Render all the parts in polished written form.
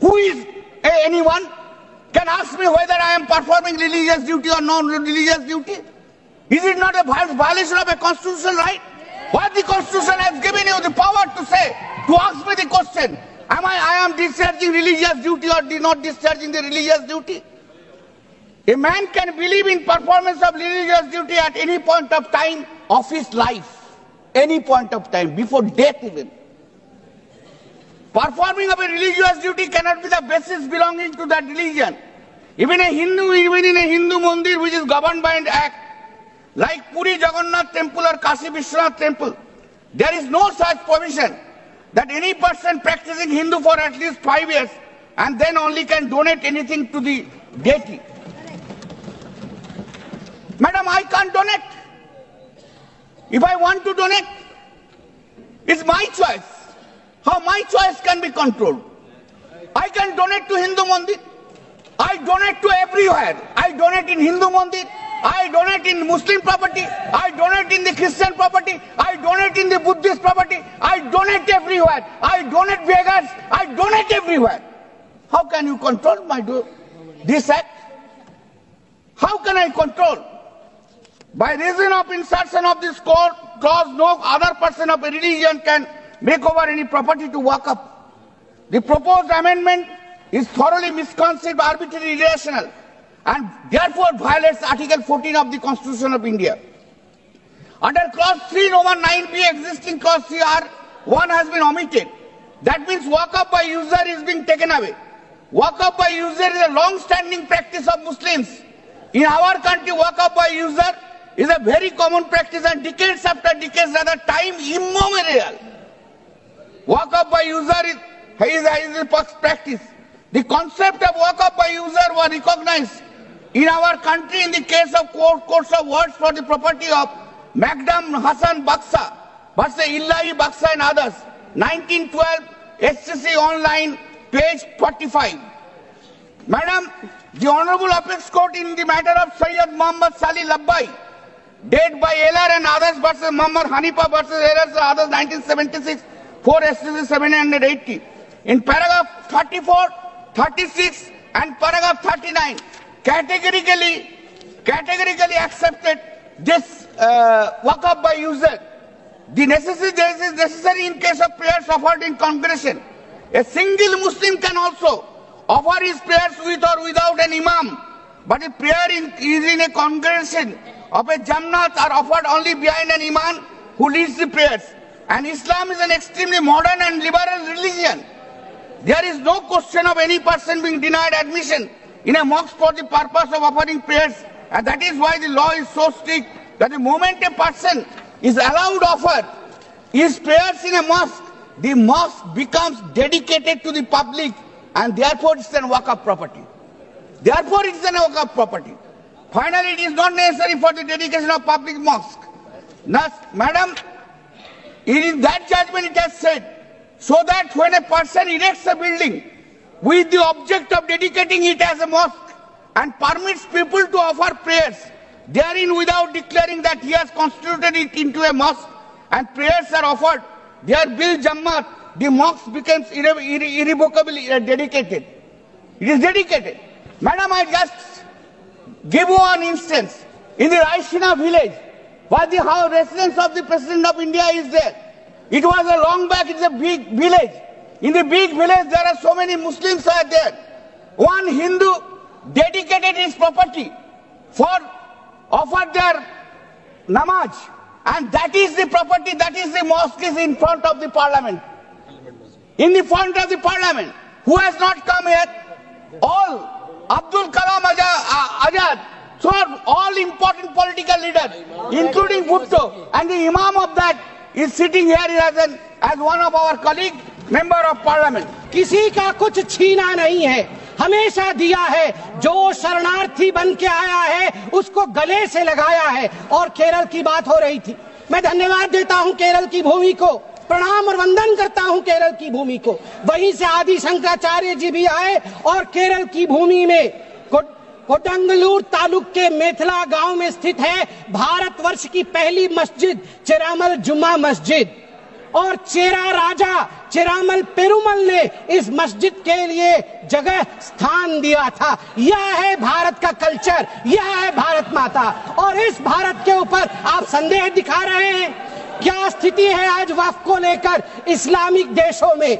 Who is anyone can ask me whether I am performing religious duty or non-religious duty? Is it not a violation of a constitutional right? What the Constitution has given you the power to say, to ask me the question, I am discharging religious duty or not discharging the religious duty? A man can believe in performance of religious duty at any point of time of his life, any point of time, before death even. Performing of a religious duty cannot be the basis belonging to that religion. Even in a Hindu mandir which is governed by an act, like Puri Jagannath temple or Kashi Vishwanath temple, there is no such provision that any person practicing Hindu for at least 5 years and then only can donate anything to the deity. Madam, I can't donate. If I want to donate, it's my choice. How my choice can be controlled? I can donate to Hindu mandir. I donate to everywhere. I donate in Hindu mandir. I donate in Muslim property. I donate in the Christian property. I donate in the Buddhist property. I donate everywhere. I donate beggars. I donate everywhere. How can you control this act? How can I control? By reason of insertion of this clause, no other person of a religion can make over any property to Waqf. The proposed amendment is thoroughly misconceived, arbitrary, irrational, and therefore violates Article 14 of the Constitution of India. Under Clause 3, Roman 9b, existing Clause CR1 has been omitted. That means Waqf by user is being taken away. Waqf by user is a long-standing practice of Muslims. In our country, Waqf by user is a very common practice, and decades after decades, rather time immemorial. Waqf by user is a practice. The concept of Waqf by user was recognized in our country in the case of courts of words for the property of Magdam Hassan Baksa versus Illahi Baksa and others, 1912, SCC online, page 45. Madam, the Honorable Apex Court in the matter of Sayyid Muhammad Salih Labbai, dead by Eller and others versus Muhammad Hanifa versus Eller and others, 1976, 4 SCC 780. In paragraph 34, 36 and paragraph 39, categorically accepted this Waqf by user. The necessity is necessary in case of prayers offered in congregation. A single Muslim can also offer his prayers with or without an imam, but if prayer is in a congregation of a Jamaat are offered only behind an imam who leads the prayers. And Islam is an extremely modern and liberal religion. There is no question of any person being denied admission in a mosque for the purpose of offering prayers, and that is why the law is so strict that the moment a person is allowed to offer his prayers in a mosque, the mosque becomes dedicated to the public, and therefore it's an Waqf property. Therefore it is an Waqf property. Finally, it is not necessary for the dedication of public mosque. Thus, Madam, in that judgment it has said, so that when a person erects a building with the object of dedicating it as a mosque and permits people to offer prayers therein without declaring that he has constituted it into a mosque and prayers are offered, there bil Jamaat, the mosque becomes irrevocably dedicated. It is dedicated. Madam, I just give you one instance. In the Raishina village, where the residence of the President of India is there, it was a long back, it's a big village. In the big village, there are so many Muslims are there. One Hindu dedicated his property for offer their namaz. And that is the property, that is the mosque is in front of the parliament. In the front of the parliament. Who has not come here? All. Abdul Kalam Azad. So all important political leaders, including Bhutto, and the Imam of that is sitting here as one of our colleague, member of parliament. किसी का कुछ छीना नहीं है, हमेशा दिया है, जो शरणार्थी बन के आया है उसको गले से लगाया है। और केरल की बात हो रही थी, मैं धन्यवाद देता हूं केरल की भूमि को, प्रणाम और वंदन करता हूं केरल की भूमि को। वहीं से आदि शंकराचार्य जी भी आए और केरल की भूमि में कोडंगलूर तालुक के मेथला गांव में स्थित है भारतवर्ष की पहली मस्जिद चिरामल जुम्मा मस्जिद। और चेरा राजा चेरामल पेरुमल ने इस मस्जिद के लिए जगह स्थान दिया था। यह है भारत का कल्चर, यह है भारत माता। और इस भारत के ऊपर आप संदेह दिखा रहे हैं। क्या स्थिति है आज वक्फ को लेकर इस्लामिक देशों में?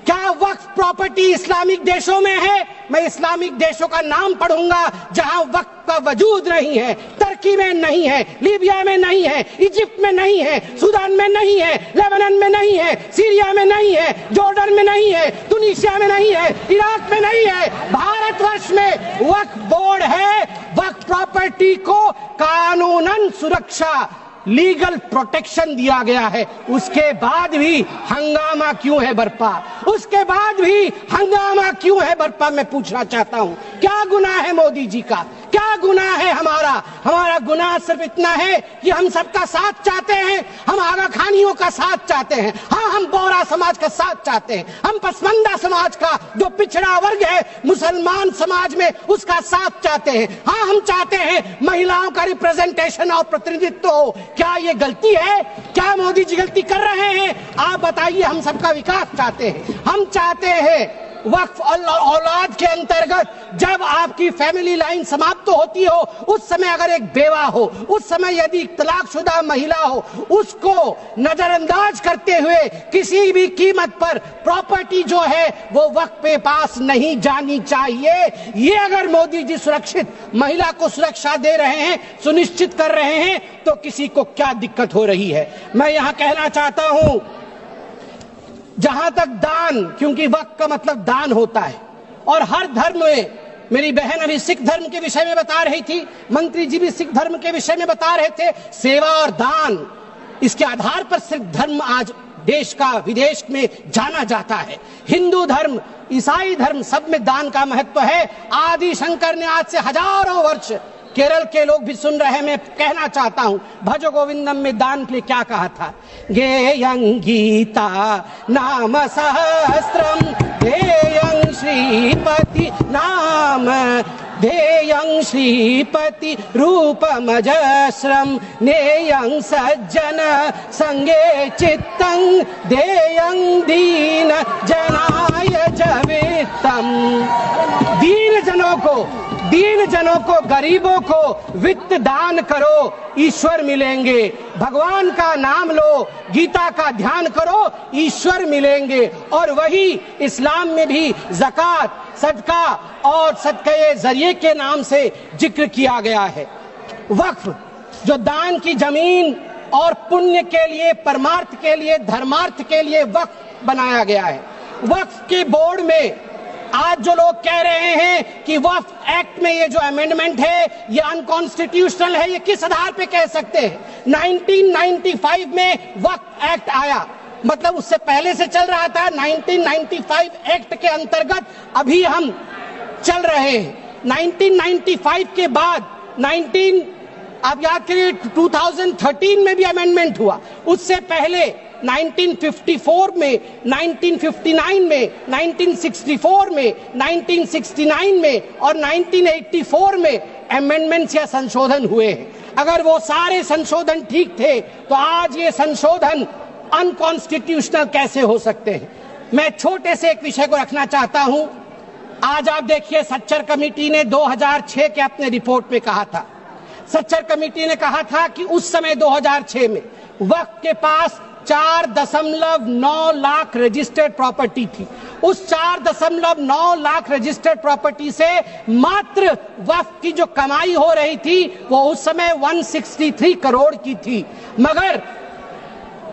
क्या वक्फ प्रॉपर्टी इस्लामिक देशों में है? मैं इस्लामिक देशों का नाम पढ़ूंगा जहां वक्फ का वजूद नहीं है। तुर्की में नहीं है, लीबिया में नहीं है, इजिप्ट में नहीं है, सूडान में नहीं है, लेबनान में नहीं है, सीरिया में नहीं है, जॉर्डन में नहीं है, तुनिसिया में नहीं है, इराक में नहीं है। भारतवर्ष में वक्फ बोर्ड है। वक्फ प्रॉपर्टी को कानूनन सुरक्षा, लीगल प्रोटेक्शन दिया गया है। उसके बाद भी हंगामा क्यों है बरपा? उसके बाद भी हंगामा क्यों है बरपा? मैं पूछना चाहता हूं, क्या गुनाह है मोदी जी का? क्या गुनाह है हमारा? हमारा गुनाह सिर्फ इतना है कि हम सबका साथ चाहते हैं, हम आगा खानियों का साथ चाहते हैं, हाँ हम बोहरा समाज का साथ चाहते हैं, हम पसमानदा समाज का जो पिछड़ा वर्ग है मुसलमान समाज में उसका साथ चाहते हैं, हाँ हम चाहते हैं महिलाओं का रिप्रेजेंटेशन और प्रतिनिधित्व हो। क्या ये गलती है? क्या मोदी जी गलती कर रहे हैं? आप बताइए। हम सबका विकास चाहते हैं, हम चाहते हैं वक्फ औलाद के अंतर्गत जब आपकी फैमिली लाइन समाप्त होती हो उस समय अगर एक बेवा हो, उस समय यदि तलाकशुदा महिला हो, उसको नजरअंदाज करते हुए किसी भी कीमत पर प्रॉपर्टी जो है वो वक्फ पे पास नहीं जानी चाहिए। ये अगर मोदी जी सुरक्षित महिला को सुरक्षा दे रहे हैं, सुनिश्चित कर रहे हैं, तो किसी को क्या दिक्कत हो रही है? मैं यहां कहना चाहता हूं, जहां तक दान, क्योंकि वक्फ का मतलब दान होता है और हर धर्म में, मेरी बहन अभी सिख धर्म के विषय में बता रही थी, मंत्री जी भी सिख धर्म के विषय में बता रहे थे, सेवा और दान, इसके आधार पर सिख धर्म आज देश का विदेश में जाना जाता है। हिंदू धर्म, ईसाई धर्म, सब में दान का महत्व है। आदि शंकर ने आज से हजारों वर्ष, केरल के लोग भी सुन रहे हैं, मैं कहना चाहता हूं, भज गोविंदम में दान के लिए क्या कहा था? गेयं गीता नाम सहस्त्रम ध्येयं श्रीपति नाम ध्येयं श्रीपति रूपमजस्रम नेयं सज्जन संगे चित्तं ध्येयं दीन जनाय जवित्तम। दीन जनों को, गरीबों को वित्त दान करो, ईश्वर मिलेंगे। भगवान का नाम लो, गीता का ध्यान करो, ईश्वर मिलेंगे। और वही इस्लाम में भी ज़कात, सदका और सदक़े जरिए के नाम से जिक्र किया गया है। वक्फ जो दान की जमीन और पुण्य के लिए, परमार्थ के लिए, धर्मार्थ के लिए वक्फ बनाया गया है। वक्फ के बोर्ड में आज जो लोग कह रहे हैं कि वक्फ एक्ट में ये जो अमेंडमेंट है ये अनकॉन्स्टिट्यूशनल है, ये किस आधार पे कह सकते हैं? 1995 में वक्फ एक्ट आया, मतलब उससे पहले से चल रहा था। 1995 एक्ट के अंतर्गत अभी हम चल रहे हैं। 1995 के बाद आप याद करिए 2013 में भी अमेंडमेंट हुआ। उससे पहले 1954 में, 1959 में, 1964 में, 1969 में और 1984 में अमेंडमेंट्स या संशोधन हुए हैं। अगर वो सारे संशोधन ठीक थे तो आज ये संशोधन अनकॉन्स्टिट्यूशनल कैसे हो सकते हैं? मैं छोटे से एक विषय को रखना चाहता हूं। आज आप देखिए, सच्चर कमेटी ने 2006 के अपने रिपोर्ट में कहा था, सच्चर कमेटी ने कहा था कि उस समय 2006 में वक्फ के पास 4.9 लाख रजिस्टर्ड प्रॉपर्टी थी। उस 4.9 लाख रजिस्टर्ड प्रॉपर्टी से मात्र वक्फ की जो कमाई हो रही थी वो उस समय 163 करोड़ की थी। मगर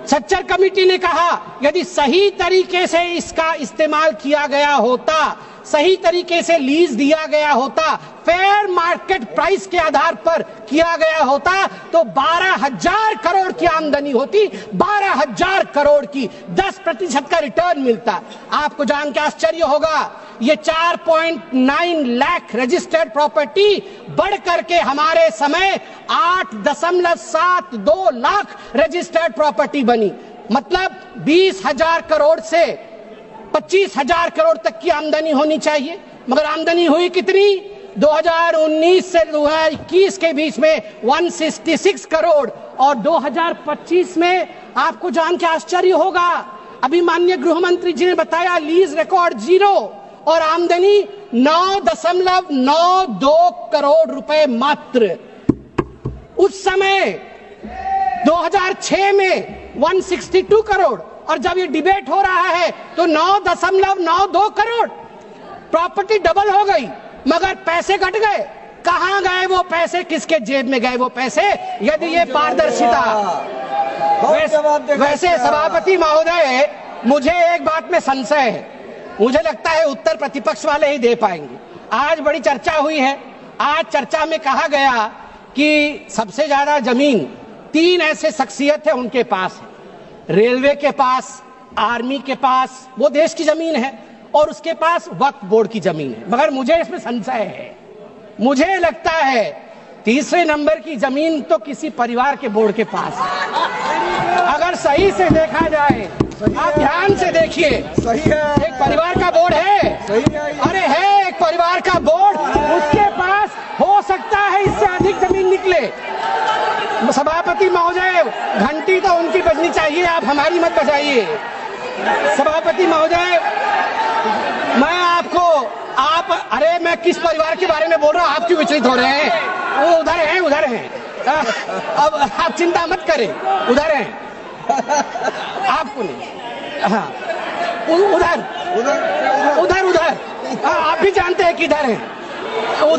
सच्चर कमेटी ने कहा यदि सही तरीके से इसका इस्तेमाल किया गया होता, सही तरीके से लीज दिया गया होता, फेयर मार्केट प्राइस के आधार पर किया गया होता तो 12,000 करोड़ की आमदनी होती, 12,000 करोड़ की, 10% का रिटर्न मिलता। आपको जान के आश्चर्य होगा, ये 4.9 लाख रजिस्टर्ड प्रॉपर्टी बढ़ करके हमारे समय 8.72 लाख रजिस्टर्ड प्रॉपर्टी बनी। मतलब 20,000 करोड़ से 25,000 करोड़ तक की आमदनी होनी चाहिए, मगर आमदनी हुई कितनी? 2019 से 2021 के बीच में 166 करोड़ और 2025 में आपको जान के आश्चर्य होगा, अभी माननीय गृह मंत्री जी ने बताया लीज रिकॉर्ड 0 और आमदनी 9.92 करोड़ रुपए मात्र। उस समय 2006 में 162 करोड़ और जब ये डिबेट हो रहा है तो 9.92 करोड़। प्रॉपर्टी डबल हो गई मगर पैसे घट गए। कहां गए वो पैसे, किसके जेब में गए वो पैसे? यदि ये पारदर्शिता। वैसे सभापति महोदय, मुझे एक बात में संशय है, मुझे लगता है उत्तर प्रतिपक्ष वाले ही दे पाएंगे। आज बड़ी चर्चा हुई है, आज चर्चा में कहा गया कि सबसे ज्यादा जमीन 3 ऐसे शख्सियत है उनके पास है, रेलवे के पास, आर्मी के पास, वो देश की जमीन है, और उसके पास वक्फ बोर्ड की जमीन है। मगर मुझे इसमें संशय है, मुझे लगता है तीसरे नंबर की जमीन तो किसी परिवार के बोर्ड के पास है। अगर सही से देखा जाए, आप ध्यान से देखिए, सही है, एक परिवार का बोर्ड है, सही है, अरे है एक परिवार का बोर्ड, उसके पास हो सकता है इससे अधिक जमीन निकले। सभापति महोदय, घंटी तो उनकी बजनी चाहिए, आप हमारी मत बजाइए। सभापति महोदय, मैं आपको अरे मैं किस परिवार के बारे में बोल रहा हूँ, आप क्यों विचलित हो रहे हैं? वो उधर हैं, उधर हैं। अब आप चिंता मत करें, उधर हैं, आपको नहीं। हाँ, उधर उधर उधर उधर, आप भी जानते हैं किधर हैं।